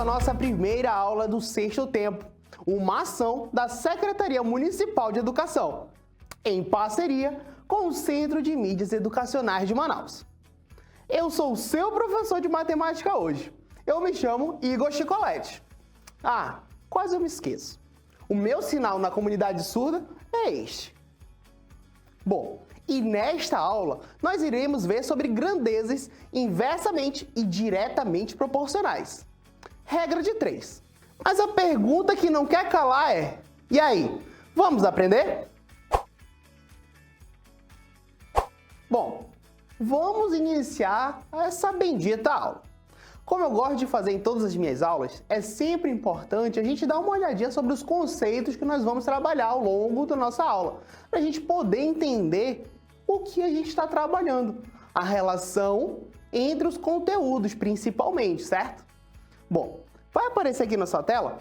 a nossa primeira aula do Sexto Tempo, uma ação da Secretaria Municipal de Educação, em parceria com o Centro de Mídias Educacionais de Manaus. Eu sou o seu professor de matemática hoje. Eu me chamo Igor Chicolete. Quase eu me esqueço. O meu sinal na comunidade surda é este. Bom, e nesta aula nós iremos ver sobre grandezas inversamente e diretamente proporcionais. Regra de 3. Mas a pergunta que não quer calar é: e aí, vamos aprender? Bom, vamos iniciar essa bendita aula. Como eu gosto de fazer em todas as minhas aulas, é sempre importante a gente dar uma olhadinha sobre os conceitos que nós vamos trabalhar ao longo da nossa aula, para a gente poder entender o que a gente está trabalhando, a relação entre os conteúdos, principalmente, certo? Bom, vai aparecer aqui na sua tela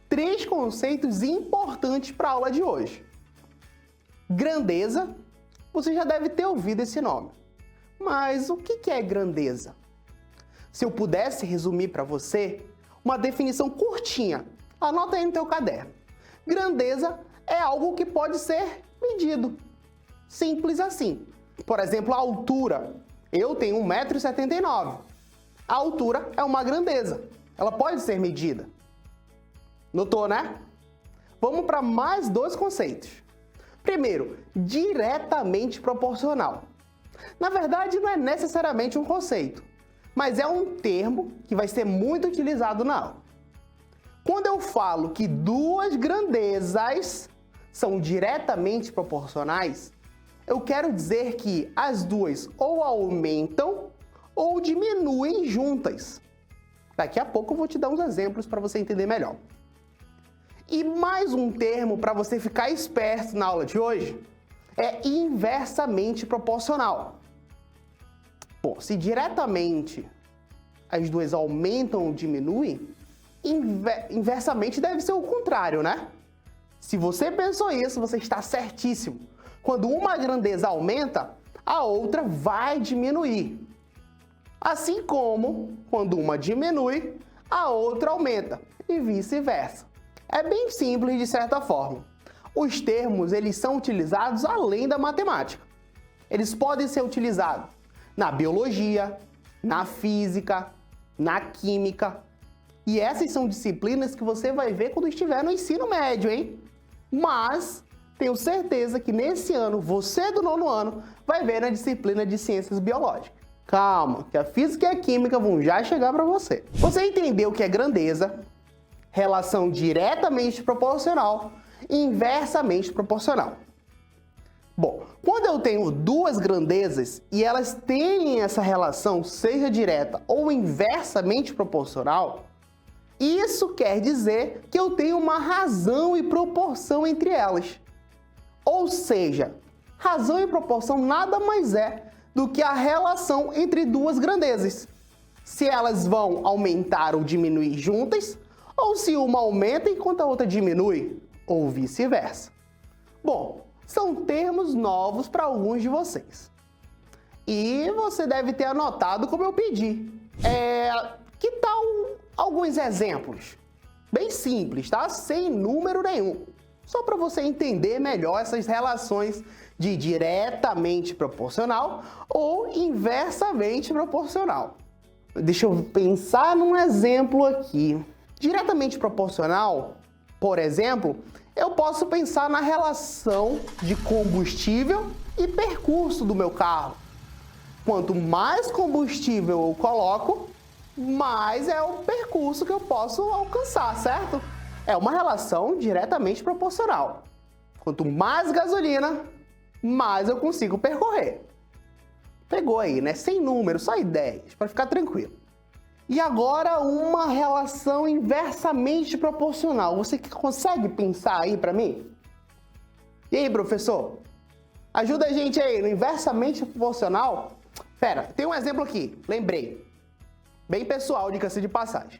3 conceitos importantes para a aula de hoje. Grandeza, você já deve ter ouvido esse nome. Mas o que é grandeza? Se eu pudesse resumir para você, uma definição curtinha, anota aí no teu caderno. Grandeza é algo que pode ser medido. Simples assim. Por exemplo, a altura. Eu tenho 1,79 m. A altura é uma grandeza. Ela pode ser medida. Notou, né? Vamos para mais 2 conceitos. Primeiro, diretamente proporcional. Na verdade, não é necessariamente um conceito, mas é um termo que vai ser muito utilizado na aula. Quando eu falo que 2 grandezas são diretamente proporcionais, eu quero dizer que as duas ou aumentam ou diminuem juntas. Daqui a pouco eu vou te dar uns exemplos para você entender melhor. E mais um termo para você ficar esperto na aula de hoje é inversamente proporcional. Bom, se diretamente as duas aumentam ou diminuem, inversamente deve ser o contrário, né? Se você pensou isso, você está certíssimo. Quando uma grandeza aumenta, a outra vai diminuir. Assim como, quando uma diminui, a outra aumenta, e vice-versa. É bem simples de certa forma. Os termos, eles são utilizados além da matemática. Eles podem ser utilizados na biologia, na física, na química. E essas são disciplinas que você vai ver quando estiver no ensino médio, hein? Mas tenho certeza que nesse ano, você do 9º ano, vai ver na disciplina de ciências biológicas. Calma, que a física e a química vão já chegar para você. Você entendeu o que é grandeza, relação diretamente proporcional e inversamente proporcional. Bom, quando eu tenho 2 grandezas e elas têm essa relação, seja direta ou inversamente proporcional, isso quer dizer que eu tenho uma razão e proporção entre elas. Ou seja, razão e proporção nada mais é do que a relação entre 2 grandezas. Se elas vão aumentar ou diminuir juntas, ou se uma aumenta enquanto a outra diminui, ou vice-versa. Bom, são termos novos para alguns de vocês. E você deve ter anotado como eu pedi. Que tal alguns exemplos? Bem simples, tá? Sem número nenhum. Só para você entender melhor essas relações de diretamente proporcional ou inversamente proporcional. Deixa eu pensar num exemplo aqui. Diretamente proporcional, por exemplo, eu posso pensar na relação de combustível e percurso do meu carro. Quanto mais combustível eu coloco, mais é o percurso que eu posso alcançar, certo? É uma relação diretamente proporcional. Quanto mais gasolina, mais eu consigo percorrer. Pegou aí, né? Sem número, só ideias, para ficar tranquilo. E agora uma relação inversamente proporcional. Você consegue pensar aí para mim? E aí, professor? Ajuda a gente aí no inversamente proporcional? Pera, tem um exemplo aqui, lembrei. Bem pessoal, diga-se de passagem.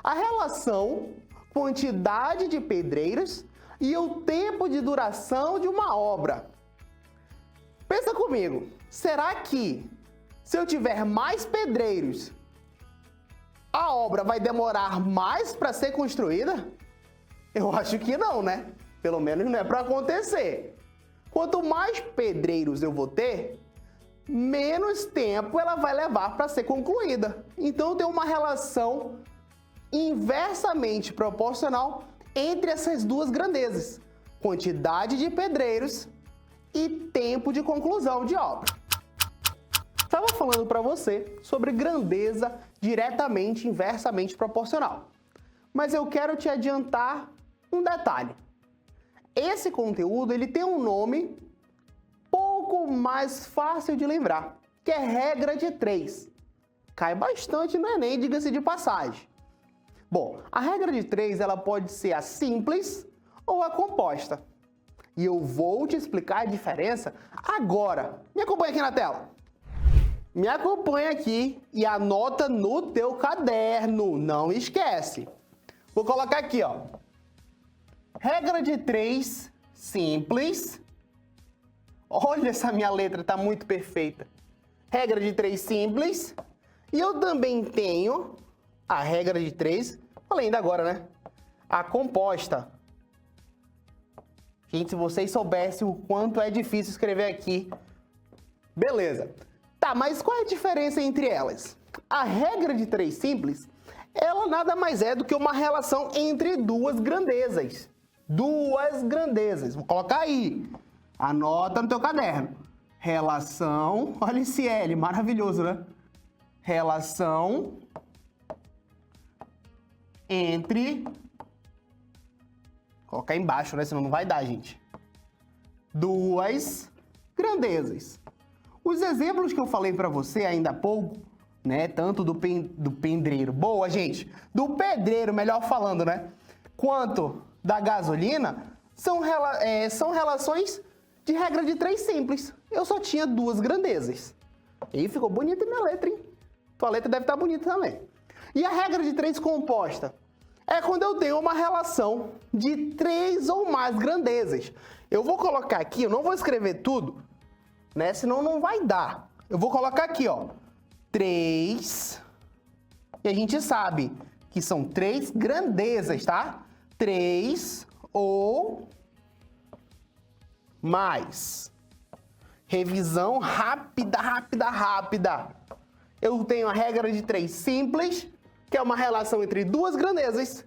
A relação quantidade de pedreiros e o tempo de duração de uma obra. Pensa comigo, será que se eu tiver mais pedreiros, a obra vai demorar mais para ser construída? Eu acho que não, né? Pelo menos não é para acontecer. Quanto mais pedreiros eu vou ter, menos tempo ela vai levar para ser concluída. Então tem uma relação inversamente proporcional entre essas duas grandezas: quantidade de pedreiros e tempo de conclusão de obra. Estava falando para você sobre grandeza diretamente inversamente proporcional. Mas eu quero te adiantar um detalhe. Esse conteúdo ele tem um nome pouco mais fácil de lembrar, que é regra de 3. Cai bastante no Enem, diga-se de passagem. Bom, a regra de 3 ela pode ser a simples ou a composta. E eu vou te explicar a diferença agora. Me acompanha aqui na tela. Me acompanha aqui e anota no teu caderno, não esquece. Vou colocar aqui, ó. Regra de 3 simples. Olha, essa minha letra tá muito perfeita. Regra de 3 simples. E eu também tenho a regra de 3, falei ainda agora, né? A composta. Gente, se vocês soubessem o quanto é difícil escrever aqui. Beleza. Tá, mas qual é a diferença entre elas? A regra de 3 simples, ela nada mais é do que uma relação entre duas grandezas. Duas grandezas. Vou colocar aí. Anota no teu caderno. Relação, olha esse L, maravilhoso, né? Relação entre... Vou colocar embaixo, né? Senão não vai dar, gente. Duas grandezas. Os exemplos que eu falei para você ainda há pouco, né? Tanto do pedreiro, boa, gente, do pedreiro, melhor falando, né? Quanto da gasolina, são relações de regra de 3 simples. Eu só tinha duas grandezas. E ficou bonita minha letra, hein? Tua letra deve estar bonita também. E a regra de 3 composta é quando eu tenho uma relação de 3 ou mais grandezas. Eu vou colocar aqui, eu não vou escrever tudo, né? Senão não vai dar. Eu vou colocar aqui, ó, 3, e a gente sabe que são 3 grandezas, tá? 3 ou mais. Revisão rápida. Eu tenho a regra de 3 simples, que é uma relação entre duas grandezas,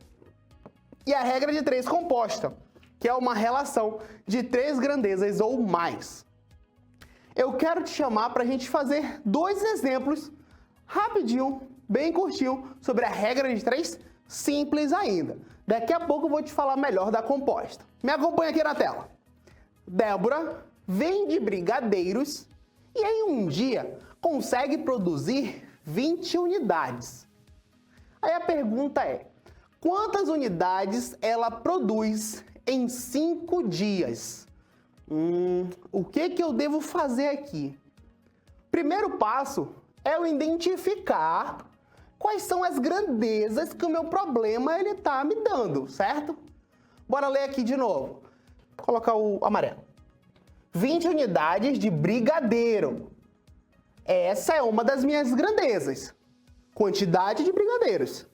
e a regra de 3 composta, que é uma relação de 3 grandezas ou mais. Eu quero te chamar para a gente fazer 2 exemplos rapidinho, bem curtinho, sobre a regra de 3 simples ainda. Daqui a pouco eu vou te falar melhor da composta. Me acompanha aqui na tela. Débora vende brigadeiros e em um dia consegue produzir 20 unidades. Aí a pergunta é, quantas unidades ela produz em 5 dias? O que eu devo fazer aqui? Primeiro passo é eu identificar quais são as grandezas que o meu problema ele tá me dando, certo? Bora ler aqui de novo. Vou colocar o amarelo. 20 unidades de brigadeiro. Essa é uma das minhas grandezas. Quantidade de brigadeiros.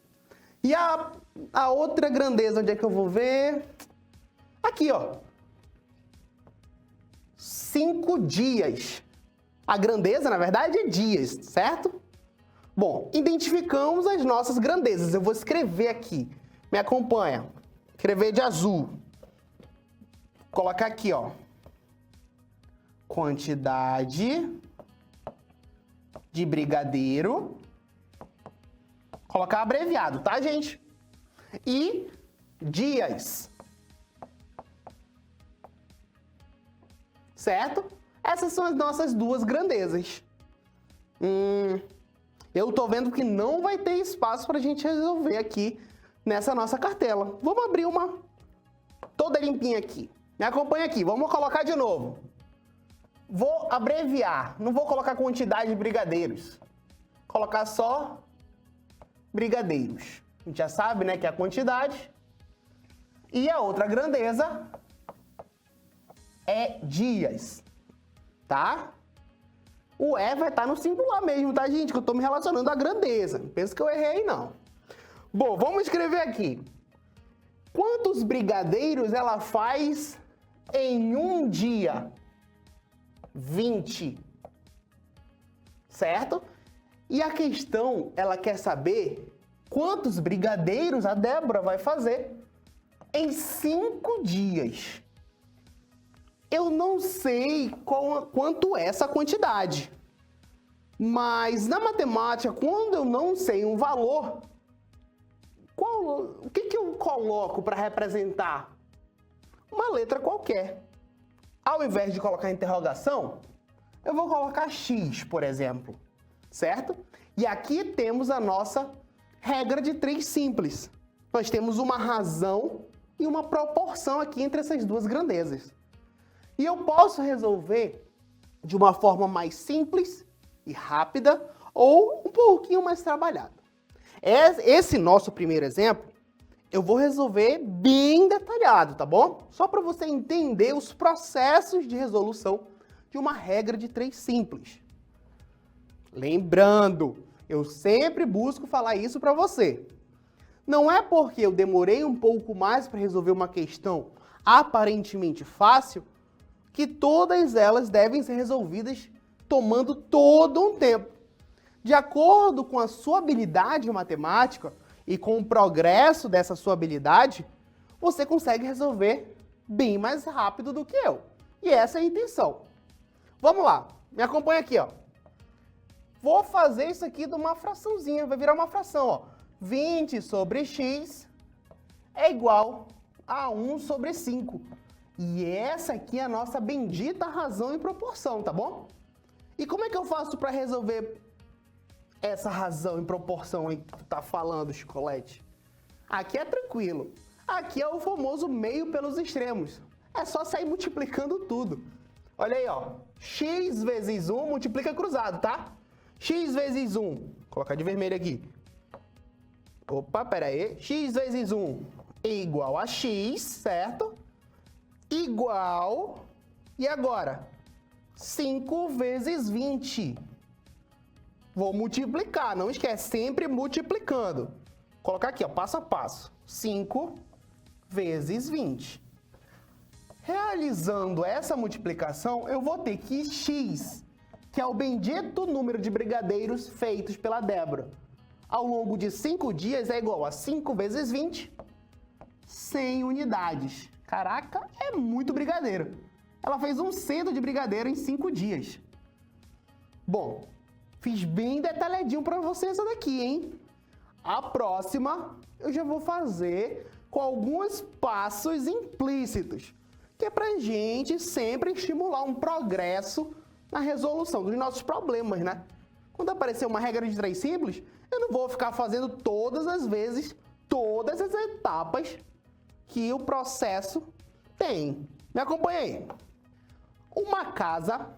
E a outra grandeza, onde é que eu vou ver? Aqui, ó. 5 dias. A grandeza, na verdade, é dias, certo? Bom, identificamos as nossas grandezas. Eu vou escrever aqui. Me acompanha. Escrever de azul. Vou colocar aqui, ó. Quantidade de brigadeiro. Colocar abreviado, tá, gente? E dias. Certo? Essas são as nossas 2 grandezas. Eu tô vendo que não vai ter espaço pra gente resolver aqui nessa nossa cartela. Vamos abrir uma toda limpinha aqui. Me acompanha aqui, vamos colocar de novo. Vou abreviar, não vou colocar quantidade de brigadeiros. Vou colocar só brigadeiros. A gente já sabe, né, que é a quantidade. E a outra grandeza é dias, tá? O E vai estar no singular mesmo, tá, gente? Que eu tô me relacionando à grandeza. Não pensa que eu errei, não. Bom, vamos escrever aqui. Quantos brigadeiros ela faz em um dia? 20. Certo? E a questão, ela quer saber quantos brigadeiros a Débora vai fazer em 5 dias. Eu não sei quanto é essa quantidade, mas na matemática, quando eu não sei um valor, o que eu coloco para representar? Uma letra qualquer. Ao invés de colocar interrogação, eu vou colocar X, por exemplo, certo? E aqui temos a nossa regra de 3 simples. Nós temos uma razão e uma proporção aqui entre essas duas grandezas. E eu posso resolver de uma forma mais simples e rápida ou um pouquinho mais trabalhada. Esse nosso primeiro exemplo, eu vou resolver bem detalhado, tá bom? Só para você entender os processos de resolução de uma regra de 3 simples. Lembrando, eu sempre busco falar isso para você. Não é porque eu demorei um pouco mais para resolver uma questão aparentemente fácil que todas elas devem ser resolvidas tomando todo um tempo. De acordo com a sua habilidade matemática e com o progresso dessa sua habilidade, você consegue resolver bem mais rápido do que eu. E essa é a intenção. Vamos lá, me acompanha aqui, ó. Vou fazer isso aqui de uma fraçãozinha, vai virar uma fração, ó. 20 sobre x é igual a 1 sobre 5. E essa aqui é a nossa bendita razão e proporção, tá bom? E como é que eu faço para resolver essa razão e proporção aí que tu tá falando, Chicolete? Aqui é tranquilo. Aqui é o famoso meio pelos extremos. É só sair multiplicando tudo. Olha aí, ó. X vezes 1 multiplica cruzado, tá? X vezes 1, vou colocar de vermelho aqui. Opa, pera aí. X vezes 1 é igual a x, certo? Igual, e agora? 5 vezes 20. Vou multiplicar, não esquece, sempre multiplicando. Vou colocar aqui, ó, passo a passo. 5 vezes 20. Realizando essa multiplicação, eu vou ter que x, que é o bendito número de brigadeiros feitos pela Débora, ao longo de 5 dias é igual a 5 vezes 20, 100 unidades. Caraca, é muito brigadeiro. Ela fez um cento de brigadeiro em 5 dias. Bom, fiz bem detalhadinho para você essa daqui, hein? A próxima eu já vou fazer com alguns passos implícitos, que é pra gente sempre estimular um progresso na resolução dos nossos problemas, né? Quando aparecer uma regra de 3 simples, eu não vou ficar fazendo todas as vezes, todas as etapas que o processo tem. Me acompanha aí. Uma casa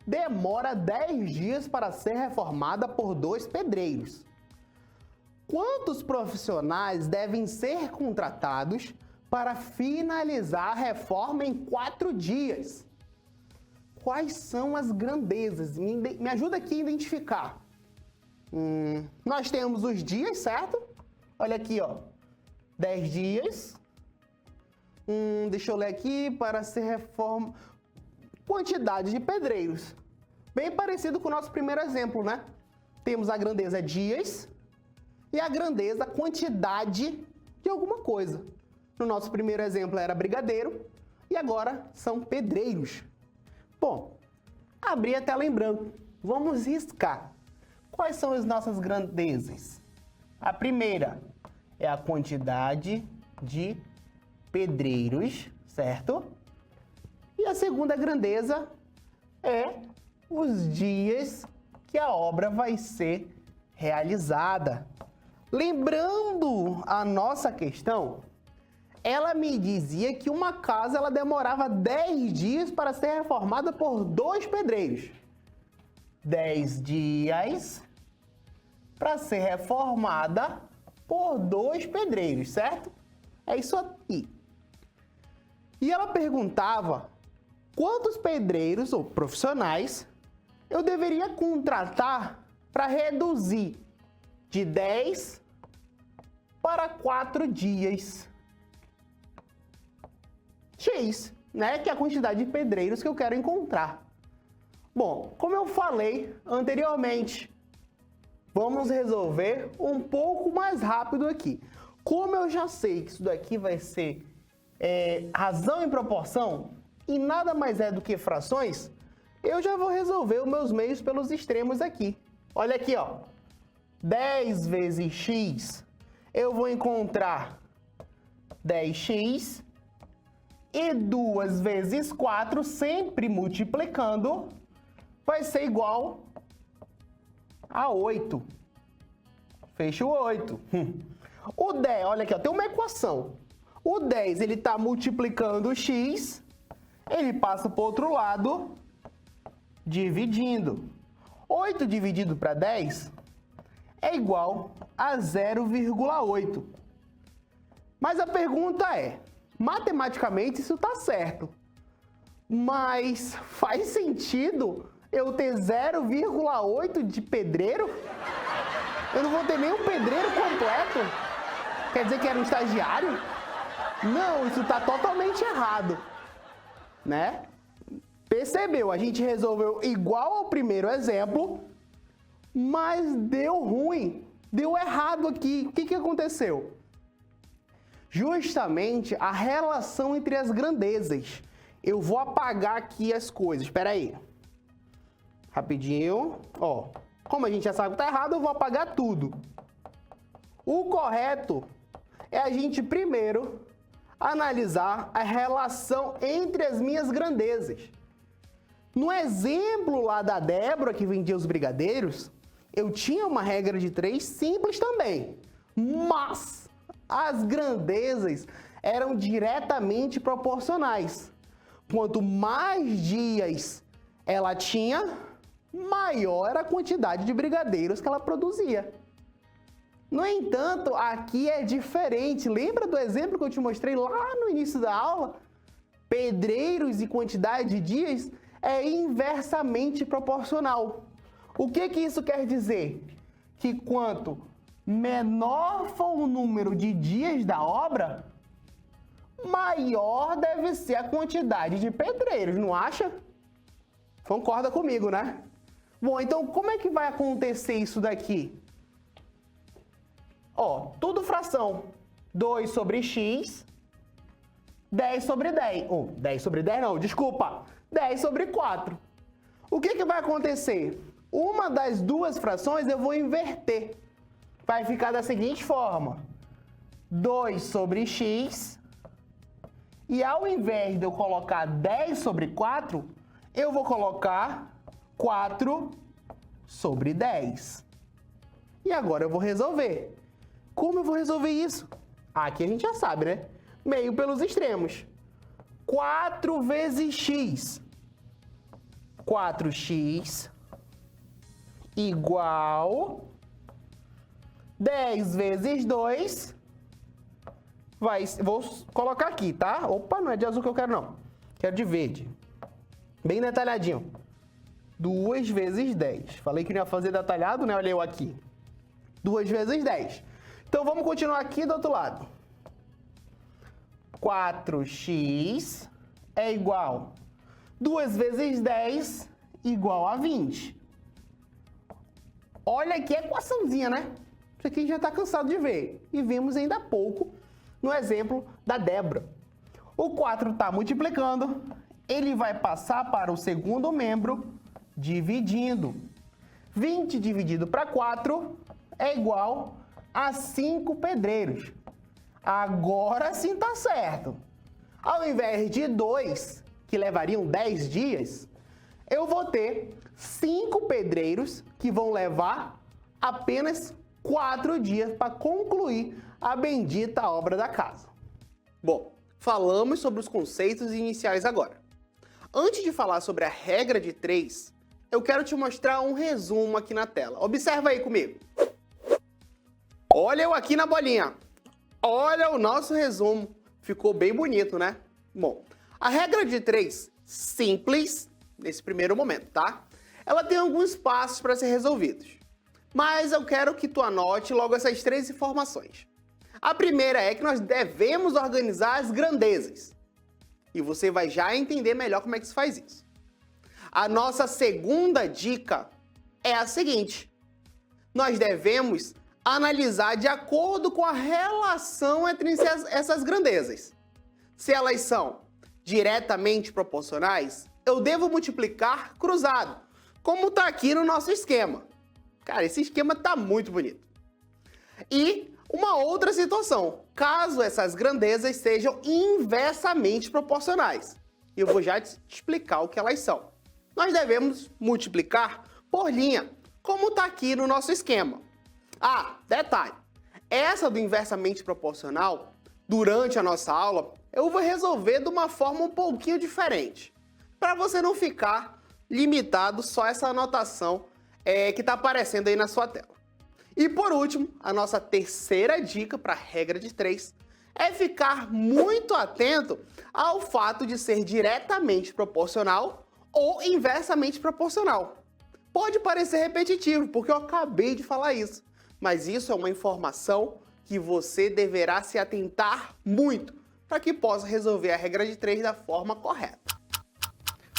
demora 10 dias para ser reformada por 2 pedreiros. Quantos profissionais devem ser contratados para finalizar a reforma em 4 dias? Quais são as grandezas? Me ajuda aqui a identificar. Nós temos os dias, certo? Olha aqui, ó. 10 dias. Deixa eu ler aqui. Para ser reforma... Quantidade de pedreiros. Bem parecido com o nosso primeiro exemplo, né? Temos a grandeza dias e a grandeza quantidade de alguma coisa. No nosso primeiro exemplo era brigadeiro e agora são pedreiros. Bom, abri a tela em branco. Vamos riscar. Quais são as nossas grandezas? A primeira é a quantidade de pedreiros, certo? E a segunda grandeza é os dias que a obra vai ser realizada. Lembrando a nossa questão, ela me dizia que uma casa ela demorava 10 dias para ser reformada por 2 pedreiros. 10 dias para ser reformada por 2 pedreiros, certo? É isso aqui. E ela perguntava quantos pedreiros ou profissionais eu deveria contratar para reduzir de 10 para 4 dias. X, né? Que é a quantidade de pedreiros que eu quero encontrar. Bom, como eu falei anteriormente, vamos resolver um pouco mais rápido aqui. Como eu já sei que isso daqui vai ser razão em proporção e nada mais é do que frações, eu já vou resolver os meus meios pelos extremos aqui. Olha aqui, ó. 10 vezes x, eu vou encontrar 10x. E 2 vezes 4, sempre multiplicando, vai ser igual a 8. Fecha o 8. O 10, olha aqui, ó, tem uma equação. O 10, ele está multiplicando o x, ele passa para o outro lado, dividindo. 8 dividido para 10 é igual a 0,8. Mas a pergunta é, matematicamente isso está certo, mas faz sentido eu ter 0,8 de pedreiro? Eu não vou ter nem um pedreiro completo? Quer dizer que era um estagiário? Não, isso está totalmente errado, né? Percebeu? A gente resolveu igual ao primeiro exemplo, mas deu ruim, deu errado aqui. O que aconteceu? Justamente a relação entre as grandezas. Eu vou apagar aqui as coisas. Espera aí. Rapidinho. Ó, como a gente já sabe que está errado, eu vou apagar tudo. O correto é a gente primeiro analisar a relação entre as minhas grandezas. No exemplo lá da Débora, que vendia os brigadeiros, eu tinha uma regra de 3 simples também. Mas as grandezas eram diretamente proporcionais. Quanto mais dias ela tinha, maior era a quantidade de brigadeiros que ela produzia. No entanto, aqui é diferente. Lembra do exemplo que eu te mostrei lá no início da aula? Pedreiros e quantidade de dias é inversamente proporcional. O que isso quer dizer? Que quanto menor for o número de dias da obra, maior deve ser a quantidade de pedreiros, não acha? Concorda comigo, né? Bom, então como é que vai acontecer isso daqui? Ó, tudo fração. 2 sobre x, 10 sobre 10. 10 sobre 10 não, desculpa. 10 sobre 4. O que vai acontecer? Uma das duas frações eu vou inverter. Vai ficar da seguinte forma. 2 sobre x. E ao invés de eu colocar 10 sobre 4, eu vou colocar 4 sobre 10. E agora eu vou resolver. Como eu vou resolver isso? Aqui a gente já sabe, né? Meio pelos extremos. 4 vezes x. 4x igual 10 vezes 2. Vou colocar aqui, tá? Opa, não é de azul que eu quero, não. Quero de verde. Bem detalhadinho. 2 vezes 10. Falei que não ia fazer detalhado, né? Olha eu aqui. 2 vezes 10. Então, vamos continuar aqui do outro lado. 4x é igual 2 vezes 10 igual a 20. Olha que equaçãozinha, né? Isso aqui já está cansado de ver. E vimos ainda há pouco no exemplo da Débora. O 4 está multiplicando, ele vai passar para o segundo membro dividindo. 20 dividido para 4 é igual a 5 pedreiros. Agora sim está certo. Ao invés de 2, que levariam 10 dias, eu vou ter 5 pedreiros que vão levar apenas 4 dias para concluir a bendita obra da casa. Bom, falamos sobre os conceitos iniciais agora. Antes de falar sobre a regra de 3, eu quero te mostrar um resumo aqui na tela. Observa aí comigo. Olha eu aqui na bolinha. Olha o nosso resumo. Ficou bem bonito, né? Bom, a regra de 3, simples, nesse primeiro momento, tá? Ela tem alguns passos para ser resolvidos. Mas eu quero que tu anote logo essas 3 informações. A primeira é que nós devemos organizar as grandezas. E você vai já entender melhor como é que se faz isso. A nossa segunda dica é a seguinte: nós devemos analisar de acordo com a relação entre essas grandezas. Se elas são diretamente proporcionais, eu devo multiplicar cruzado, como está aqui no nosso esquema. Cara, esse esquema está muito bonito. E uma outra situação, caso essas grandezas sejam inversamente proporcionais. Eu vou já te explicar o que elas são. Nós devemos multiplicar por linha, como está aqui no nosso esquema. Ah, detalhe, essa do inversamente proporcional, durante a nossa aula, eu vou resolver de uma forma um pouquinho diferente, para você não ficar limitado só a essa anotação que está aparecendo aí na sua tela. E por último, a nossa terceira dica para a regra de 3 é ficar muito atento ao fato de ser diretamente proporcional ou inversamente proporcional. Pode parecer repetitivo, porque eu acabei de falar isso, mas isso é uma informação que você deverá se atentar muito para que possa resolver a regra de 3 da forma correta.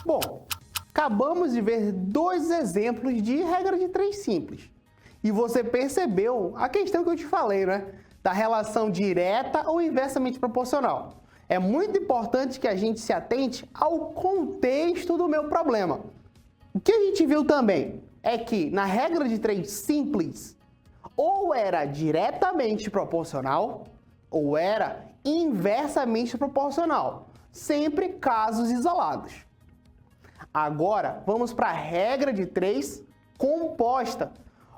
Bom, acabamos de ver 2 exemplos de regra de 3 simples. E você percebeu a questão que eu te falei, né? Da relação direta ou inversamente proporcional. É muito importante que a gente se atente ao contexto do meu problema. O que a gente viu também é que na regra de 3 simples, ou era diretamente proporcional, ou era inversamente proporcional. Sempre casos isolados. Agora, vamos para a regra de 3 composta,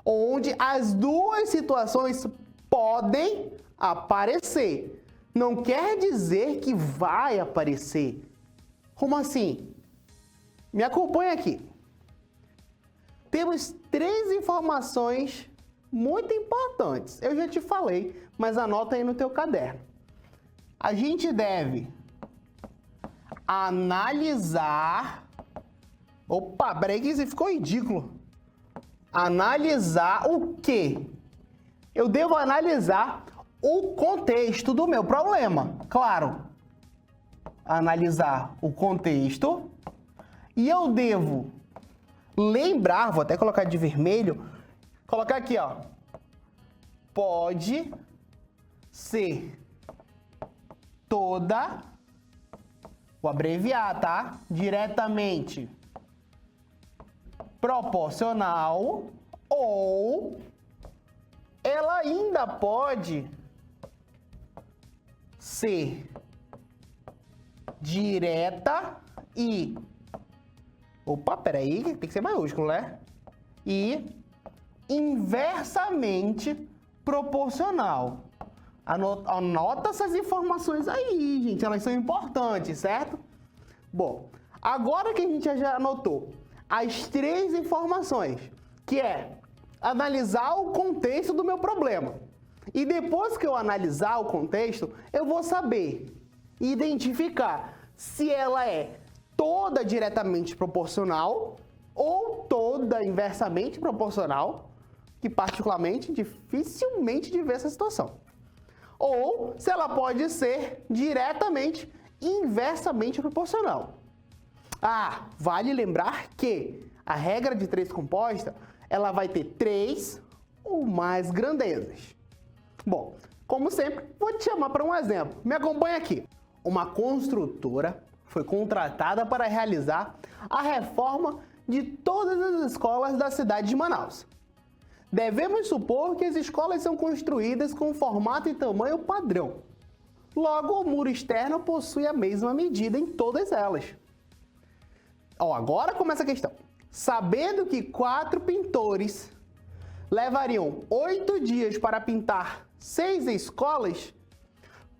onde as duas situações podem aparecer. Não quer dizer que vai aparecer. Como assim? Me acompanha aqui. Temos 3 informações muito importantes. Eu já te falei, mas anota aí no teu caderno. A gente deve analisar... Opa, peraí que isso ficou ridículo. Analisar o quê? Eu devo analisar o contexto do meu problema. Claro, analisar o contexto e eu devo lembrar, vou até colocar de vermelho, colocar aqui, ó. Pode ser toda, vou abreviar, tá? Diretamente proporcional ou ela ainda pode ser direta e... Opa, peraí, tem que ser maiúsculo, né? E inversamente proporcional. Anota essas informações aí, gente, elas são importantes, certo? Bom, agora que a gente já anotou as 3 informações, que é analisar o contexto do meu problema. E depois que eu analisar o contexto, eu vou saber identificar se ela é toda diretamente proporcional ou toda inversamente proporcional, que particularmente dificilmente de ver essa situação. Ou se ela pode ser diretamente inversamente proporcional. Ah, vale lembrar que a regra de 3 composta, ela vai ter 3 ou mais grandezas. Bom, como sempre, vou te chamar para um exemplo. Me acompanha aqui. Uma construtora foi contratada para realizar a reforma de todas as escolas da cidade de Manaus. Devemos supor que as escolas são construídas com formato e tamanho padrão. Logo, o muro externo possui a mesma medida em todas elas. Agora começa a questão. Sabendo que 4 pintores levariam 8 dias para pintar 6 escolas,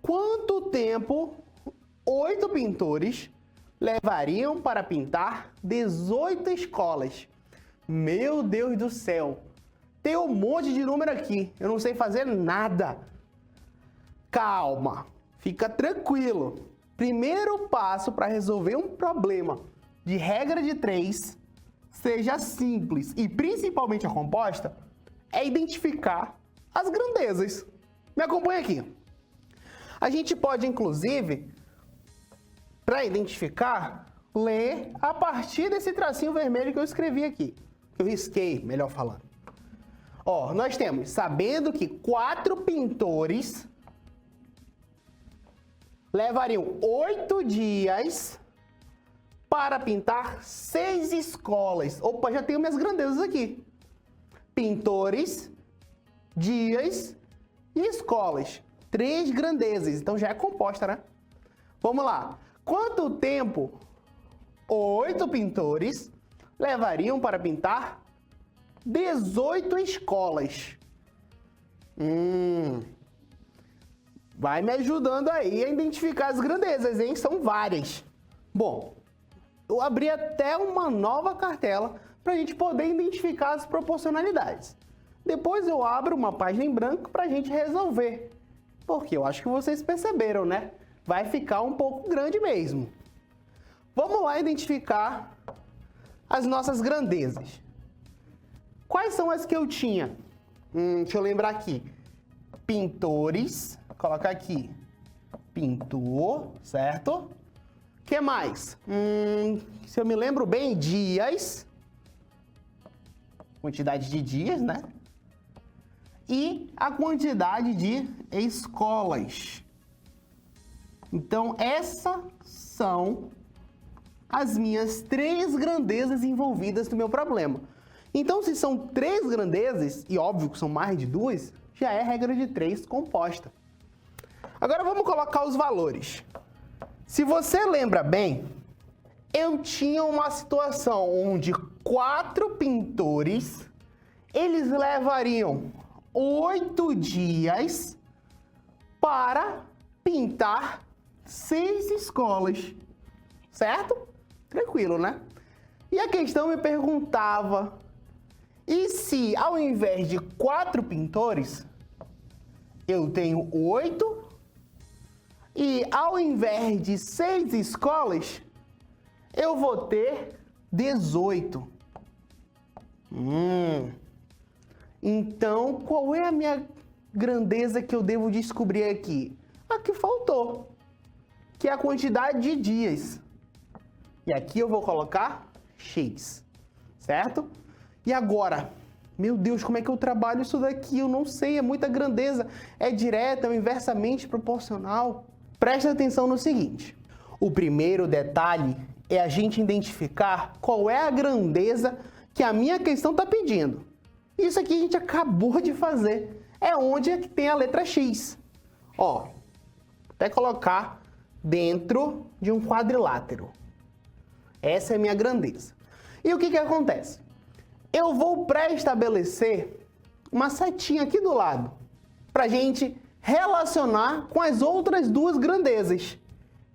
quanto tempo 8 pintores levariam para pintar 18 escolas? Meu Deus do céu! Tem um monte de número aqui, eu não sei fazer nada. Calma, fica tranquilo. Primeiro passo para resolver um problema de regra de 3, seja simples e principalmente a composta, é identificar as grandezas. Me acompanha aqui. A gente pode, inclusive, para identificar, ler a partir desse tracinho vermelho que eu escrevi aqui. Que eu risquei, melhor falando. Ó, nós temos, sabendo que 4 pintores levariam 8 dias para pintar 6 escolas. Opa, já tenho minhas grandezas aqui. Pintores, dias e escolas. 3 grandezas, então já é composta, né? Vamos lá. Quanto tempo 8 pintores levariam para pintar 18 escolas? Vai me ajudando aí a identificar as grandezas, hein? São várias. Bom, eu abri até uma nova cartela para a gente poder identificar as proporcionalidades. Depois eu abro uma página em branco para a gente resolver. Porque eu acho que vocês perceberam, né? Vai ficar um pouco grande mesmo. Vamos lá identificar as nossas grandezas. Quais são as que eu tinha? Deixa eu lembrar aqui. Pintores, colocar aqui. Pintor, certo? O que mais? Se eu me lembro bem, dias. Quantidade de dias, né? E a quantidade de escolas. Então, essas são as minhas 3 grandezas envolvidas no meu problema. Então, se são 3 grandezas, e óbvio que são mais de 2, já é regra de 3 composta. Agora vamos colocar os valores. Se você lembra bem, eu tinha uma situação onde 4 pintores, eles levariam 8 dias para pintar 6 escolas, certo? Tranquilo, né? E a questão me perguntava, e se ao invés de 4 pintores, eu tenho 8, e ao invés de 6 escolas, eu vou ter 18. Então, qual é a minha grandeza que eu devo descobrir aqui? A que faltou, que é a quantidade de dias. E aqui eu vou colocar X, certo? E agora? Meu Deus, como é que eu trabalho isso daqui? Eu não sei, é muita grandeza. É direta, é inversamente proporcional? Presta atenção no seguinte. O primeiro detalhe é a gente identificar qual é a grandeza que a minha questão está pedindo. Isso aqui a gente acabou de fazer. É onde é que tem a letra X. Ó, até colocar dentro de um quadrilátero. Essa é a minha grandeza. E o que acontece? Eu vou pré-estabelecer uma setinha aqui do lado para a gente relacionar com as outras 2 grandezas.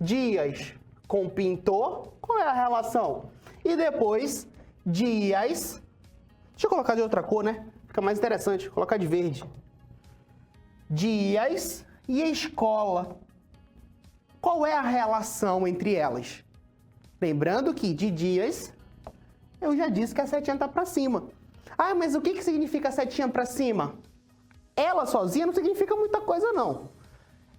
Dias com pintor, qual é a relação? E depois, dias... Deixa eu colocar de outra cor, né? Fica mais interessante, vou colocar de verde. Dias e escola. Qual é a relação entre elas? Lembrando que de dias, eu já disse que a setinha está para cima. Ah, mas o que significa a setinha para cima? Ela sozinha não significa muita coisa, não.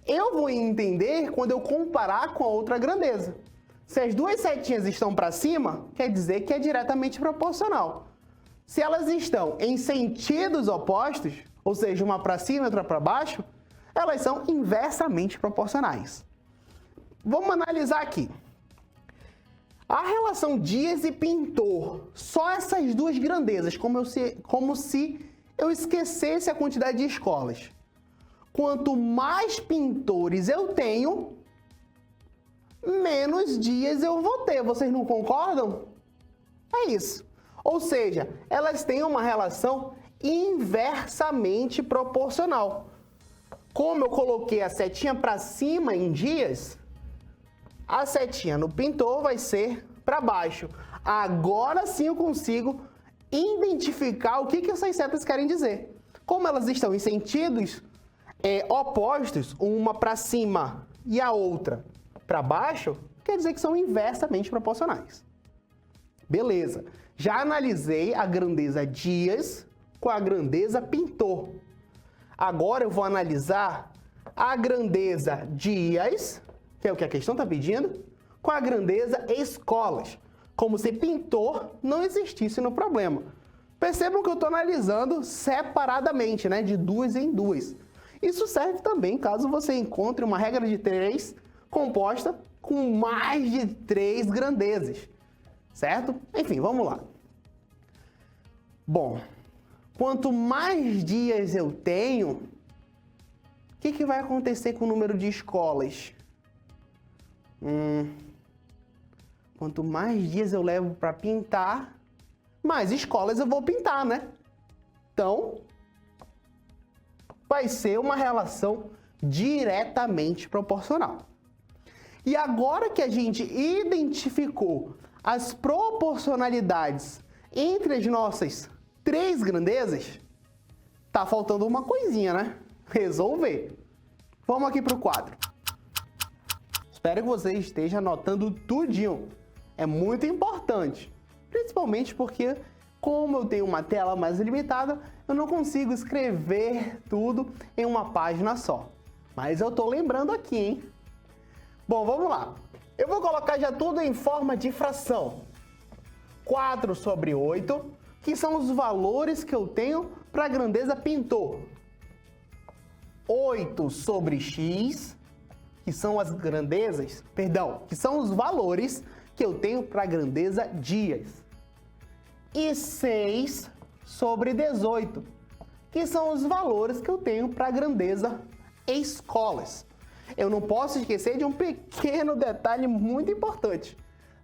Eu vou entender quando eu comparar com a outra grandeza. Se as 2 setinhas estão para cima, quer dizer que é diretamente proporcional. Se elas estão em sentidos opostos, ou seja, uma para cima e outra para baixo, elas são inversamente proporcionais. Vamos analisar aqui. A relação dias e pintor, só essas 2 grandezas, como se eu esquecesse a quantidade de escolas. Quanto mais pintores eu tenho, menos dias eu vou ter. Vocês não concordam? É isso. Ou seja, elas têm uma relação inversamente proporcional. Como eu coloquei a setinha para cima em dias, a setinha no pintor vai ser para baixo. Agora sim eu consigo identificar o que essas setas querem dizer. Como elas estão em sentidos opostos, uma para cima e a outra para baixo, quer dizer que são inversamente proporcionais. Beleza. Já analisei a grandeza dias com a grandeza pintor. Agora eu vou analisar a grandeza dias, que é o que a questão está pedindo, com a grandeza escolas, como se pintor não existisse no problema. Percebam que eu estou analisando separadamente, né, de duas em duas. Isso serve também caso você encontre uma regra de 3 composta com mais de 3 grandezas, certo? Enfim, vamos lá. Bom, quanto mais dias eu tenho, o que vai acontecer com o número de escolas? Quanto mais dias eu levo para pintar, mais escolas eu vou pintar, né? Então, vai ser uma relação diretamente proporcional. E agora que a gente identificou as proporcionalidades entre as nossas 3 grandezas, tá faltando uma coisinha, né? Resolver. Vamos aqui para o quadro. Espero que você esteja anotando tudinho. É muito importante, principalmente porque, como eu tenho uma tela mais limitada, eu não consigo escrever tudo em uma página só. Mas eu tô lembrando aqui, hein? Bom, vamos lá. Eu vou colocar já tudo em forma de fração. 4 sobre 8, que são os valores que eu tenho para a grandeza pintor. 8 sobre x, que são as grandezas, que são os valores que eu tenho para a grandeza dias. E 6 sobre 18, que são os valores que eu tenho para a grandeza escolas. Eu não posso esquecer de um pequeno detalhe muito importante,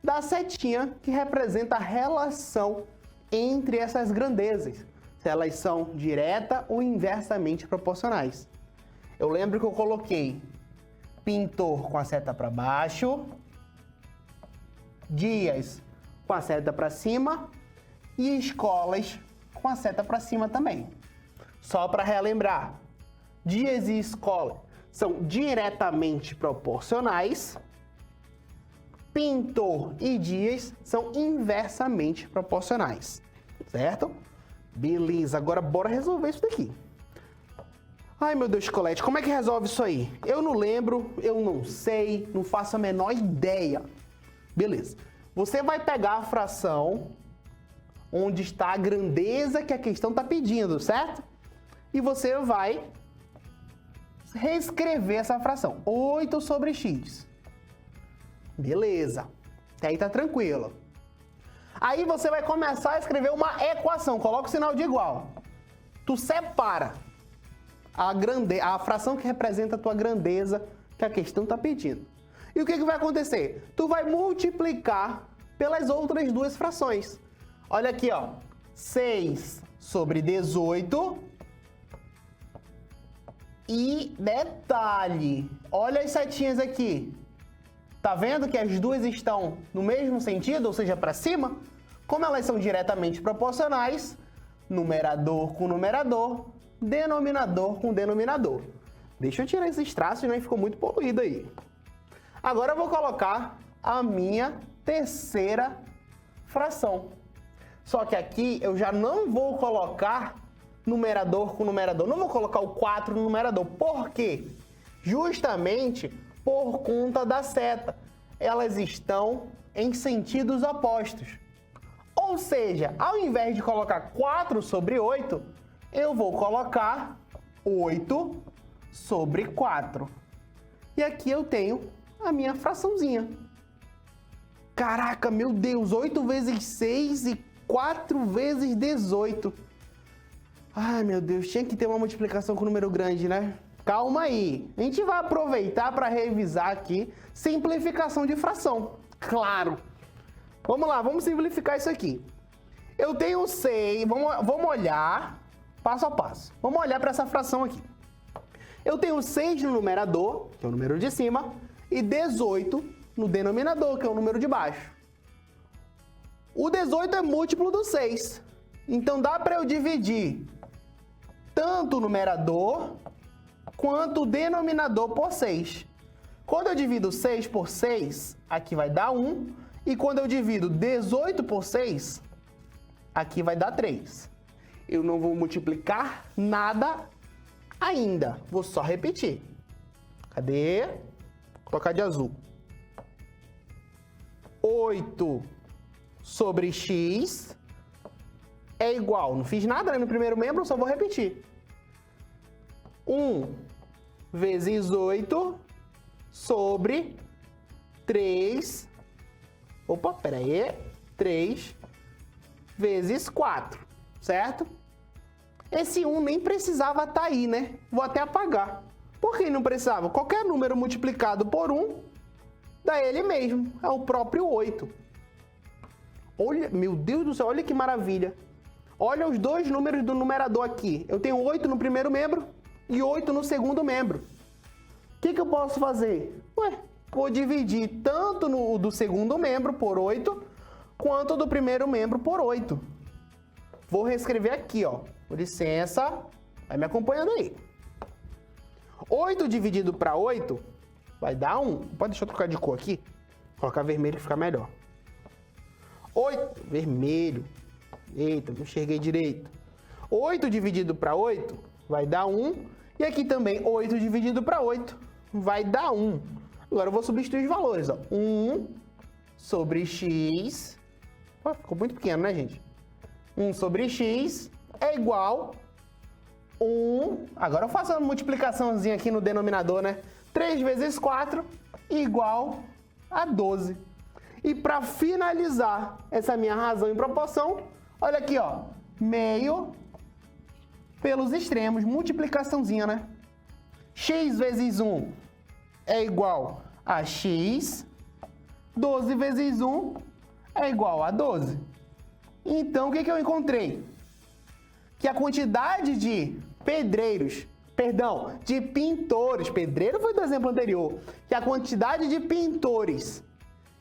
da setinha que representa a relação entre essas grandezas, se elas são direta ou inversamente proporcionais. Eu lembro que eu coloquei pintor com a seta para baixo, dias com a seta para cima e escolas com a seta para cima também. Só para relembrar, dias e escola são diretamente proporcionais, pintor e dias são inversamente proporcionais, certo? Beleza, agora bora resolver isso daqui. Ai, meu Deus, Colete, como é que resolve isso aí? Eu não lembro, eu não sei, não faço a menor ideia. Beleza. Você vai pegar a fração onde está a grandeza que a questão está pedindo, certo? E você vai reescrever essa fração. 8 sobre x. Beleza. Até aí tá tranquilo. Aí você vai começar a escrever uma equação. Coloca o sinal de igual. Tu separa a fração que representa a tua grandeza que a questão está pedindo. E o que vai acontecer? Tu vai multiplicar pelas outras duas frações. Olha aqui, ó. 6 sobre 18. E detalhe, olha as setinhas aqui. Tá vendo que as duas estão no mesmo sentido, ou seja, para cima? Como elas são diretamente proporcionais, numerador com numerador, denominador com denominador. Deixa eu tirar esses traços, né? Ficou muito poluído aí. Agora eu vou colocar a minha terceira fração. Só que aqui eu já não vou colocar numerador com numerador. Não vou colocar o 4 no numerador. Por quê? Justamente por conta da seta. Elas estão em sentidos opostos. Ou seja, ao invés de colocar 4 sobre 8, eu vou colocar 8 sobre 4. E aqui eu tenho a minha fraçãozinha. Caraca, meu Deus, 8 vezes 6 e 4 vezes 18. Ai, meu Deus, tinha que ter uma multiplicação com número grande, né? Calma aí. A gente vai aproveitar para revisar aqui simplificação de fração. Claro. Vamos lá, vamos simplificar isso aqui. Eu tenho 6, vamos olhar passo a passo. Vamos olhar para essa fração aqui. Eu tenho 6 no numerador, que é o número de cima, e 18 no denominador, que é o número de baixo. O 18 é múltiplo do 6. Então dá para eu dividir tanto o numerador quanto o denominador por 6. Quando eu divido 6 por 6, aqui vai dar 1. E quando eu divido 18 por 6, aqui vai dar 3. Eu não vou multiplicar nada Ainda, vou só repetir. Cadê? Vou colocar de azul. 8 sobre x é igual, não fiz nada, né, no primeiro membro, só vou repetir. 1 vezes 8 sobre 3... Opa, peraí. 3 vezes 4, certo? Esse 1 nem precisava estar aí, né? Vou até apagar. Por que não precisava? Qualquer número multiplicado por 1 dá ele mesmo. É o próprio 8. Olha, meu Deus do céu, olha que maravilha. Olha os dois números do numerador aqui. Eu tenho 8 no primeiro membro e 8 no segundo membro. O que eu posso fazer? Ué, vou dividir tanto no do segundo membro por 8, quanto do primeiro membro por 8. Vou reescrever aqui, ó. Com licença, vai me acompanhando aí. 8 dividido para 8 vai dar 1. Pode deixar eu trocar de cor aqui? Vou colocar vermelho que fica melhor. 8, vermelho. Eita, não enxerguei direito. 8 dividido para 8 vai dar 1. E aqui também, 8 dividido para 8 vai dar 1. Agora eu vou substituir os valores, ó. 1 sobre x... Pô, ficou muito pequeno, né, gente? 1 sobre x é igual 1... Agora eu faço uma multiplicaçãozinha aqui no denominador, né? 3 vezes 4 igual a 12. E para finalizar essa minha razão em proporção, olha aqui, ó. Meio pelos extremos, multiplicaçãozinha, né? X vezes 1 é igual a x. 12 vezes 1 é igual a 12. Então, o que eu encontrei? Que a quantidade de de pintores, pedreiro foi do exemplo anterior, que a quantidade de pintores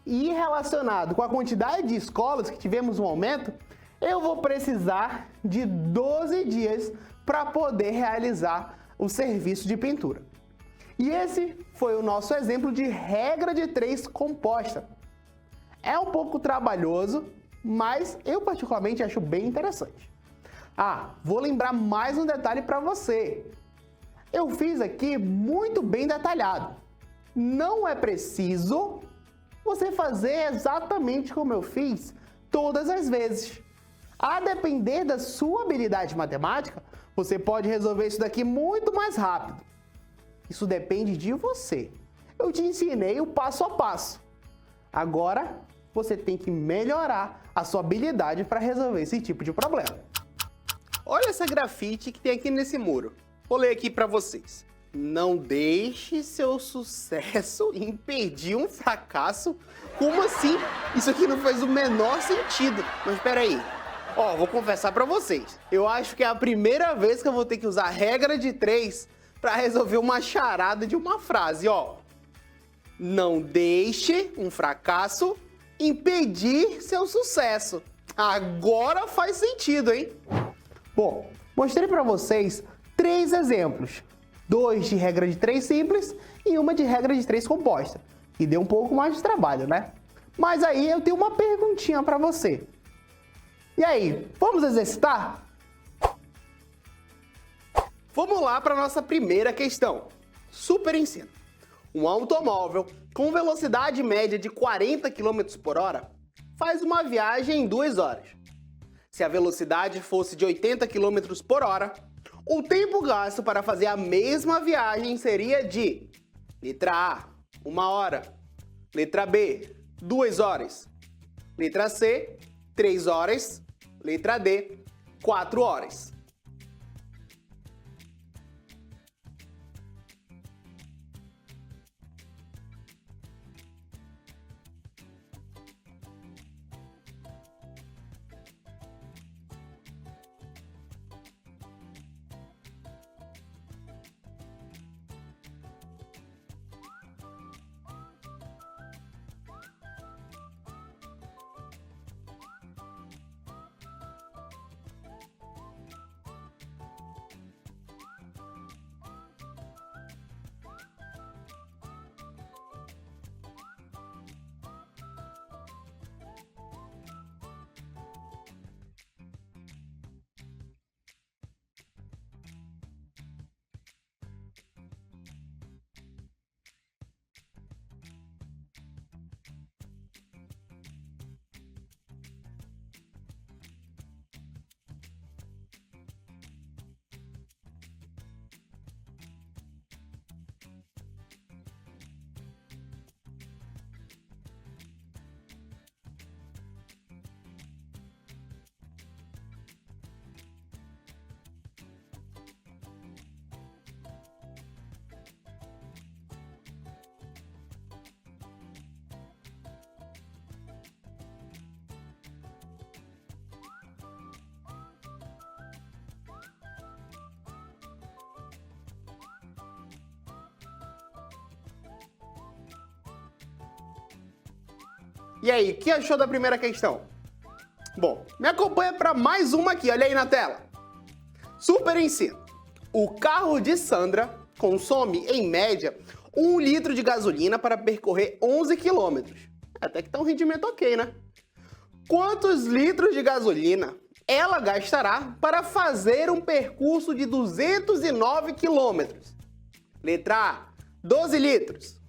e relacionado com a quantidade de escolas que tivemos um aumento, eu vou precisar de 12 dias para poder realizar o serviço de pintura. E esse foi o nosso exemplo de regra de 3 composta. É um pouco trabalhoso, mas eu particularmente acho bem interessante. Ah, vou lembrar mais um detalhe para você. Eu fiz aqui muito bem detalhado. Não é preciso você fazer exatamente como eu fiz todas as vezes. A depender da sua habilidade matemática, você pode resolver isso daqui muito mais rápido. Isso depende de você. Eu te ensinei o passo a passo. Agora, você tem que melhorar a sua habilidade para resolver esse tipo de problema. Olha essa grafite que tem aqui nesse muro. Vou ler aqui para vocês. Não deixe seu sucesso impedir um fracasso. Como assim? Isso aqui não faz o menor sentido. Mas espera aí. Ó, vou confessar para vocês. Eu acho que é a primeira vez que eu vou ter que usar a regra de 3 para resolver uma charada de uma frase, ó. Não deixe um fracasso impedir seu sucesso. Agora faz sentido, hein? Bom, mostrei para vocês 3 exemplos. 2 de regra de 3 simples e uma de regra de 3 composta. Que deu um pouco mais de trabalho, né? Mas aí eu tenho uma perguntinha para você. E aí, vamos exercitar? Vamos lá para a nossa primeira questão. Super ensino. Um automóvel com velocidade média de 40 km por hora faz uma viagem em 2 horas. Se a velocidade fosse de 80 km por hora, o tempo gasto para fazer a mesma viagem seria de letra A, 1 hora, letra B, 2 horas, letra C, 3 horas, letra D, 4 horas. E aí, o que achou da primeira questão? Bom, me acompanha para mais uma aqui, olha aí na tela. Super ensino. O carro de Sandra consome, em média, 1 litro de gasolina para percorrer 11 quilômetros. Até que tá um rendimento ok, né? Quantos litros de gasolina ela gastará para fazer um percurso de 209 quilômetros? Letra A, 12 litros.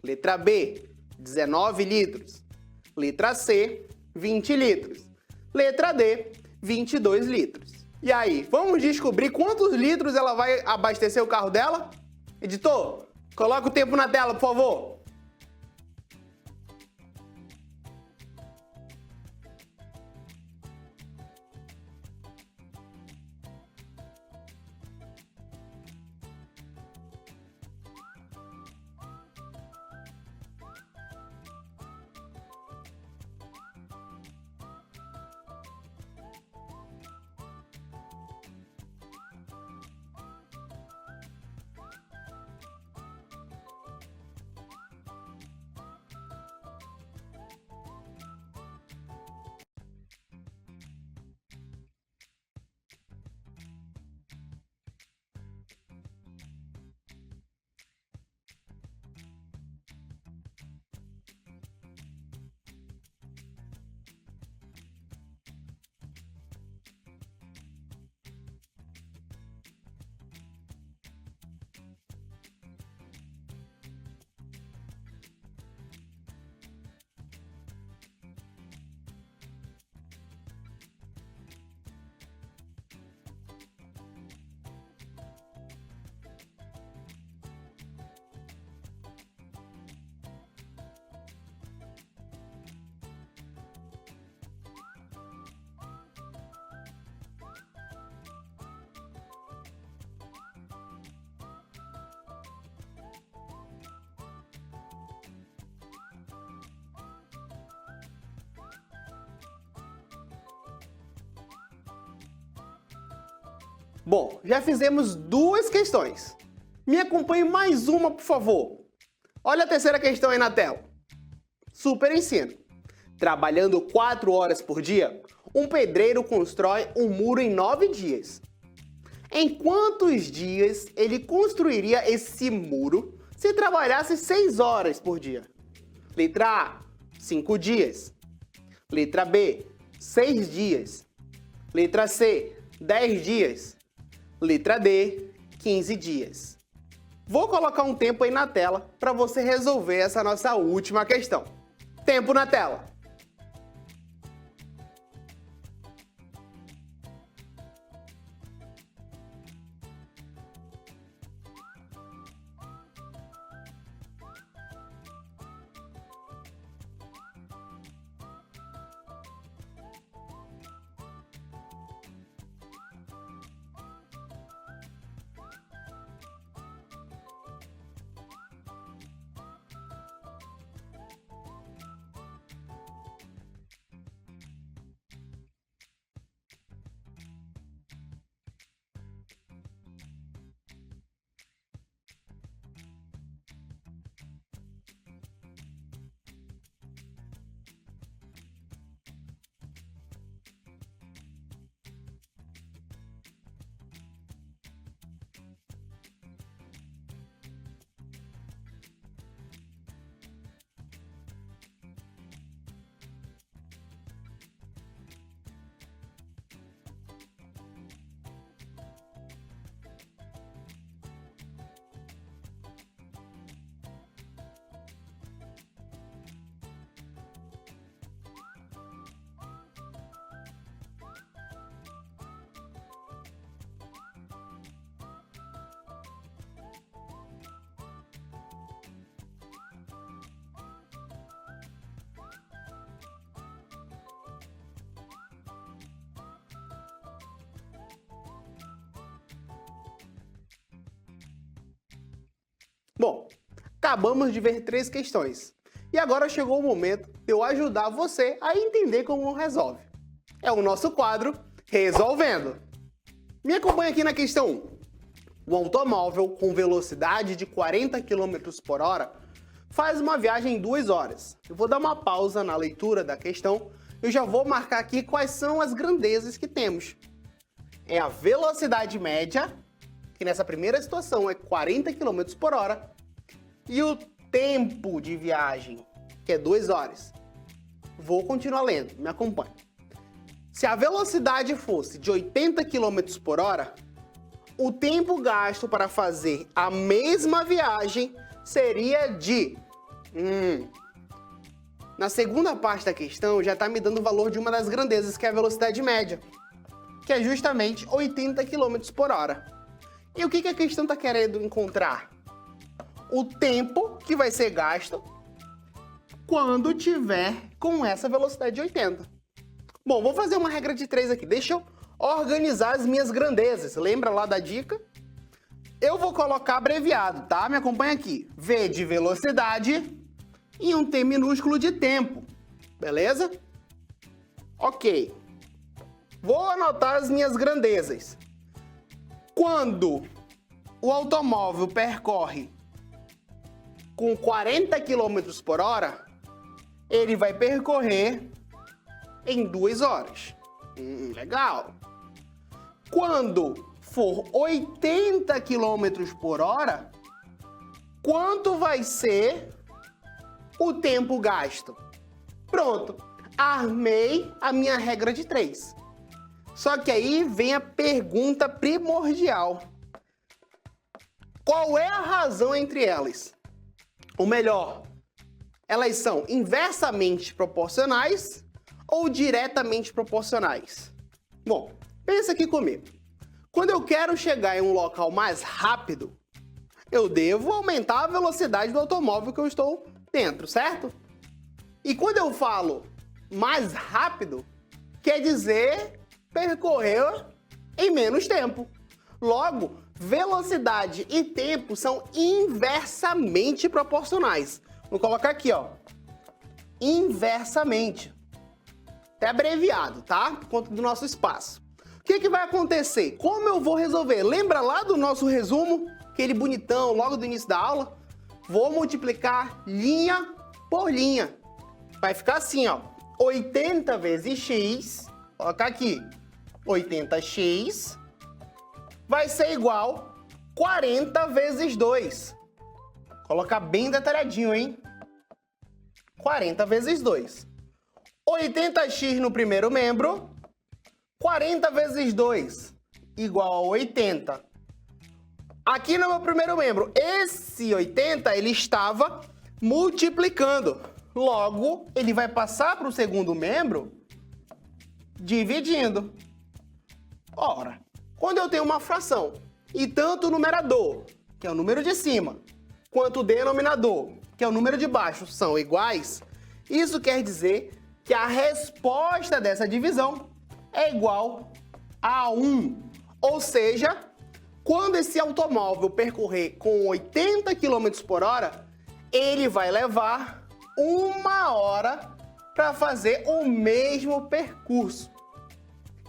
Letra B, 19 litros. Letra C, 20 litros. Letra D, 22 litros. E aí, vamos descobrir quantos litros ela vai abastecer o carro dela? Editor, coloca o tempo na tela, por favor. Bom, já fizemos 2 questões. Me acompanhe mais uma, por favor. Olha a terceira questão aí na tela. Super ensino. Trabalhando 4 horas por dia, um pedreiro constrói um muro em 9 dias. Em quantos dias ele construiria esse muro se trabalhasse 6 horas por dia? Letra A, 5 dias. Letra B, 6 dias. Letra C, 10 dias. Letra D, 15 dias. Vou colocar um tempo aí na tela para você resolver essa nossa última questão. Tempo na tela. Bom, acabamos de ver 3 questões. E agora chegou o momento de eu ajudar você a entender como resolve. É o nosso quadro Resolvendo. Me acompanha aqui na questão 1. O automóvel com velocidade de 40 km por hora faz uma viagem em 2 horas. Eu vou dar uma pausa na leitura da questão. Eu já vou marcar aqui quais são as grandezas que temos. É a velocidade média, que nessa primeira situação é 40 km por hora, e o tempo de viagem, que é 2 horas. Vou continuar lendo, me acompanhe. Se a velocidade fosse de 80 km por hora, o tempo gasto para fazer a mesma viagem seria de... Na segunda parte da questão, já está me dando o valor de uma das grandezas, que é a velocidade média, que é justamente 80 km por hora. E o que a questão está querendo encontrar? O tempo que vai ser gasto quando tiver com essa velocidade de 80. Bom, vou fazer uma regra de 3 aqui. Deixa eu organizar as minhas grandezas. Lembra lá da dica? Eu vou colocar abreviado, tá? Me acompanha aqui. V de velocidade e um T minúsculo de tempo. Beleza? Ok. Vou anotar as minhas grandezas. Quando o automóvel percorre com 40 km por hora, ele vai percorrer em 2 horas. Legal. Quando for 80 km por hora, quanto vai ser o tempo gasto? Pronto, armei a minha regra de 3. Só que aí vem a pergunta primordial. Qual é a razão entre elas? Ou melhor, elas são inversamente proporcionais ou diretamente proporcionais? Bom, pensa aqui comigo. Quando eu quero chegar em um local mais rápido, eu devo aumentar a velocidade do automóvel que eu estou dentro, certo? E quando eu falo mais rápido, quer dizer percorrer em menos tempo. Logo, velocidade e tempo são inversamente proporcionais. Vou colocar aqui, ó, inversamente. É abreviado, tá? Por conta do nosso espaço. O que vai acontecer? Como eu vou resolver? Lembra lá do nosso resumo? Aquele bonitão logo do início da aula? Vou multiplicar linha por linha. Vai ficar assim, ó. 80 vezes x, colocar aqui, 80x, vai ser igual 40 vezes 2. Colocar bem detalhadinho, hein? 40 vezes 2. 80x no primeiro membro, 40 vezes 2, igual a 80. Aqui no meu primeiro membro, esse 80, ele estava multiplicando. Logo, ele vai passar para o segundo membro dividindo. Ora, quando eu tenho uma fração e tanto o numerador, que é o número de cima, quanto o denominador, que é o número de baixo, são iguais, isso quer dizer que a resposta dessa divisão é igual a 1. Ou seja, quando esse automóvel percorrer com 80 km por hora, ele vai levar 1 hora para fazer o mesmo percurso.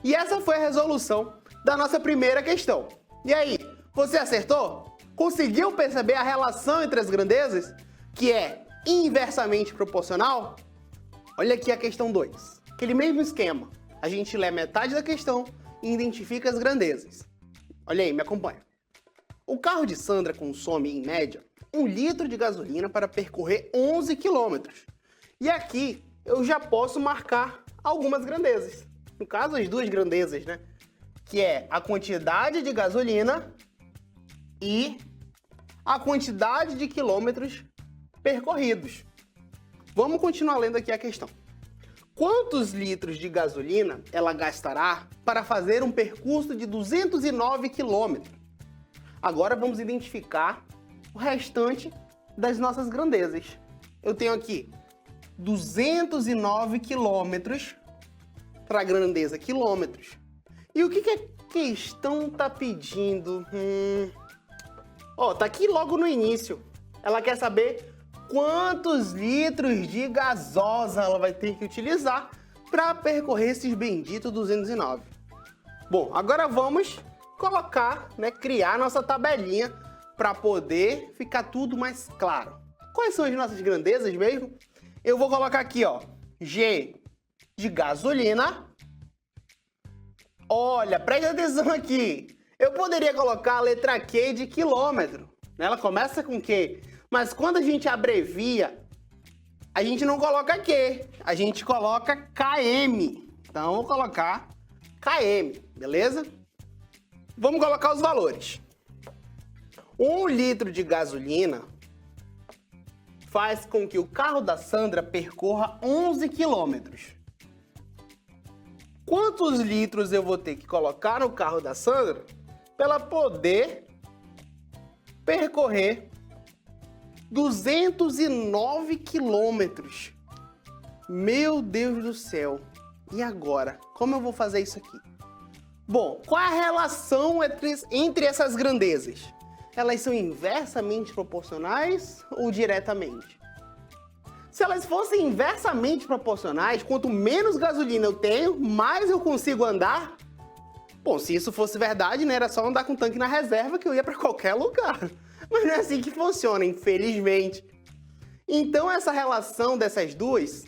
E essa foi a resolução da nossa primeira questão. E aí, você acertou? Conseguiu perceber a relação entre as grandezas, que é inversamente proporcional? Olha aqui a questão 2. Aquele mesmo esquema. A gente lê metade da questão e identifica as grandezas. Olha aí, me acompanha. O carro de Sandra consome, em média, 1 litro de gasolina para percorrer 11 quilômetros. E aqui eu já posso marcar algumas grandezas. No caso, as duas grandezas, né? Que é a quantidade de gasolina e a quantidade de quilômetros percorridos. Vamos continuar lendo aqui a questão. Quantos litros de gasolina ela gastará para fazer um percurso de 209 quilômetros? Agora vamos identificar o restante das nossas grandezas. Eu tenho aqui 209 quilômetros para a grandeza quilômetros. E o que a questão está pedindo? Tá aqui logo no início. Ela quer saber quantos litros de gasosa ela vai ter que utilizar para percorrer esses benditos 209. Bom, agora vamos colocar, criar nossa tabelinha para poder ficar tudo mais claro. quais são as nossas grandezas mesmo? Eu vou colocar aqui, ó, G de gasolina. Olha, preste atenção aqui. Eu poderia colocar a letra Q de quilômetro, né? Ela começa com Q, mas quando a gente abrevia, a gente não coloca Q, a gente coloca KM. Então, eu vou colocar KM, beleza? Vamos colocar os valores. 1 litro de gasolina faz com que o carro da Sandra percorra 11 quilômetros. Quantos litros eu vou ter que colocar no carro da Sandra para ela poder percorrer 209 quilômetros? Meu Deus do céu! E agora? Como eu vou fazer isso aqui? Bom, qual é a relação entre essas grandezas? Elas são inversamente proporcionais ou diretamente? Se elas fossem inversamente proporcionais, quanto menos gasolina eu tenho, mais eu consigo andar. Bom, se isso fosse verdade, né, era só andar com o tanque na reserva que eu ia para qualquer lugar. Mas não é assim que funciona, infelizmente. Então essa relação dessas duas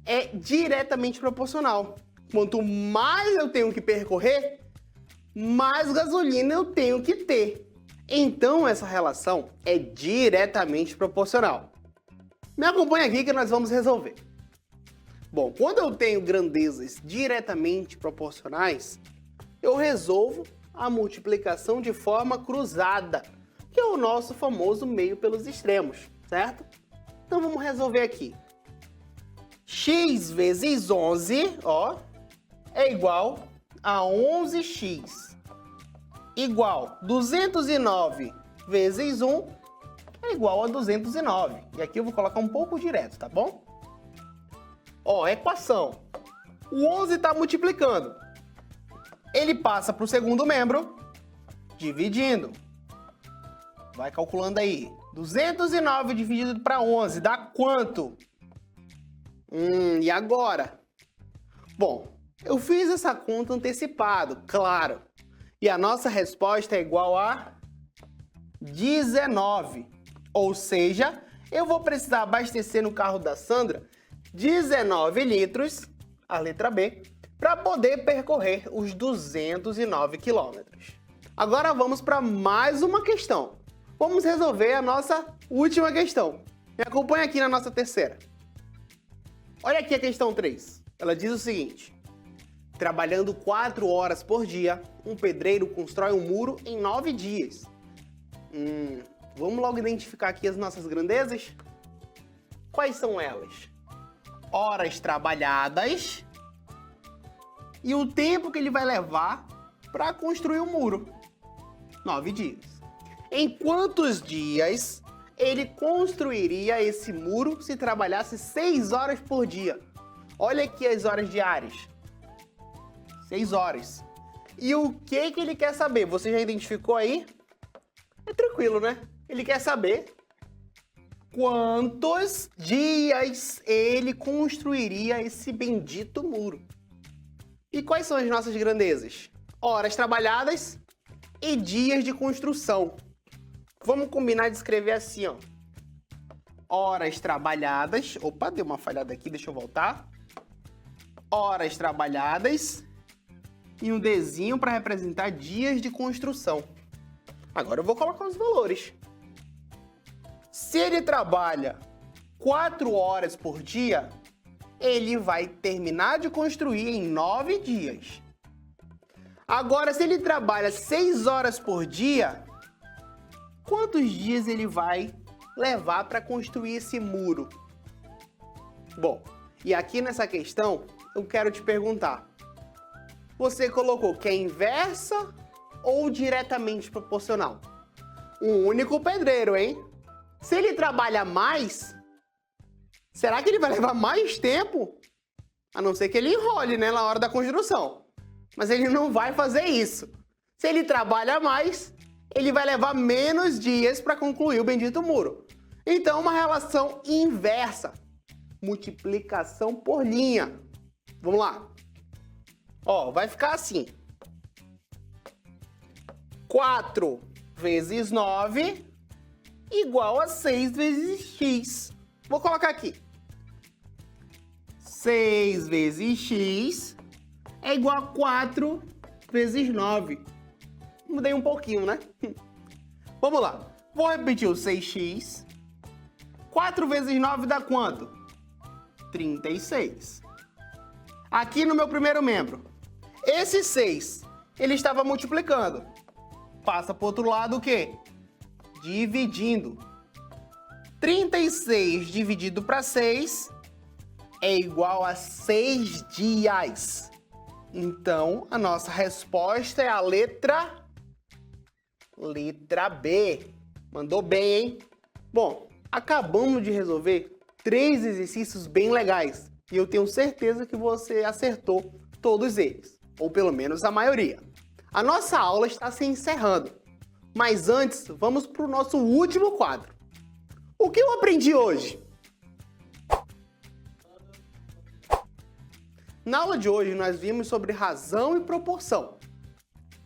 é diretamente proporcional. Quanto mais eu tenho que percorrer, mais gasolina eu tenho que ter. Então essa relação é diretamente proporcional. Me acompanha aqui que nós vamos resolver. Bom, quando eu tenho grandezas diretamente proporcionais, eu resolvo a multiplicação de forma cruzada, que é o nosso famoso meio pelos extremos, certo? Então vamos resolver aqui. X vezes 11, ó, é igual a 11x, igual 209 vezes 1 é igual a 209. E aqui eu vou colocar um pouco direto, tá bom? Ó, equação. O 11 está multiplicando. Ele passa para o segundo membro, dividindo. Vai calculando aí. 209 dividido para 11 dá quanto? E agora? Bom, eu fiz essa conta antecipado, claro. E a nossa resposta é igual a 19. Ou seja, eu vou precisar abastecer no carro da Sandra 19 litros, a letra B, para poder percorrer os 209 quilômetros. Agora vamos para mais uma questão. Vamos resolver a nossa última questão. Me acompanha aqui na nossa terceira. Olha aqui a questão 3. Ela diz o seguinte: trabalhando 4 horas por dia, um pedreiro constrói um muro em 9 dias. Vamos logo identificar aqui as nossas grandezas? Quais são elas? Horas trabalhadas e o tempo que ele vai levar para construir o muro. 9 dias. Em quantos dias ele construiria esse muro se trabalhasse 6 horas por dia? Olha aqui as horas diárias. 6 horas. E o que ele quer saber? Você já identificou aí? É tranquilo, né? Ele quer saber quantos dias ele construiria esse bendito muro. E quais são as nossas grandezas? Horas trabalhadas e dias de construção. Vamos combinar de escrever assim, ó. Horas trabalhadas. Opa, deu uma falhada aqui, deixa eu voltar. Horas trabalhadas e um Dzinho para representar dias de construção. Agora eu vou colocar os valores. Se ele trabalha 4 horas por dia, ele vai terminar de construir em 9 dias. Agora, se ele trabalha 6 horas por dia, quantos dias ele vai levar para construir esse muro? Bom, e aqui nessa questão, eu quero te perguntar. Você colocou que é inversa ou diretamente proporcional? Um único pedreiro, hein? Se ele trabalha mais, será que ele vai levar mais tempo? A não ser que ele enrole, né, na hora da construção. Mas ele não vai fazer isso. Se ele trabalha mais, ele vai levar menos dias para concluir o bendito muro. Então, uma relação inversa. Multiplicação por linha. Vamos lá. Ó, vai ficar assim. 4 vezes 9 igual a 6 vezes x. Vou colocar aqui. 6 vezes x é igual a 4 vezes 9. Mudei um pouquinho, né? Vamos lá. Vou repetir o 6x. 4 vezes 9 dá quanto? 36. Aqui no meu primeiro membro, esse 6, ele estava multiplicando. Passa para o outro lado o quê? Dividindo. 36 dividido para 6 é igual a 6 dias. Então, a nossa resposta é a letra B. Mandou bem, hein? Bom, acabamos de resolver 3 exercícios bem legais. E eu tenho certeza que você acertou todos eles, ou pelo menos a maioria. A nossa aula está se encerrando, mas antes vamos para o nosso último quadro. O que eu aprendi hoje? Na aula de hoje nós vimos sobre razão e proporção.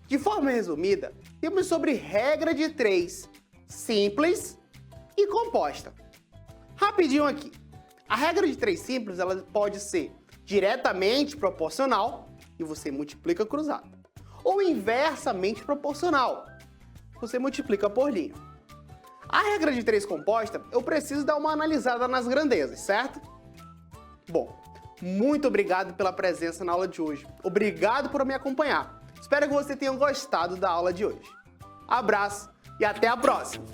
De forma resumida, vimos sobre regra de 3, simples e composta. Rapidinho aqui. A regra de 3 simples ela pode ser diretamente proporcional, e você multiplica cruzado, ou inversamente proporcional, você multiplica por linha. A regra de 3 composta, eu preciso dar uma analisada nas grandezas, certo? Bom, muito obrigado pela presença na aula de hoje. Obrigado por me acompanhar. Espero que você tenha gostado da aula de hoje. Abraço e até a próxima!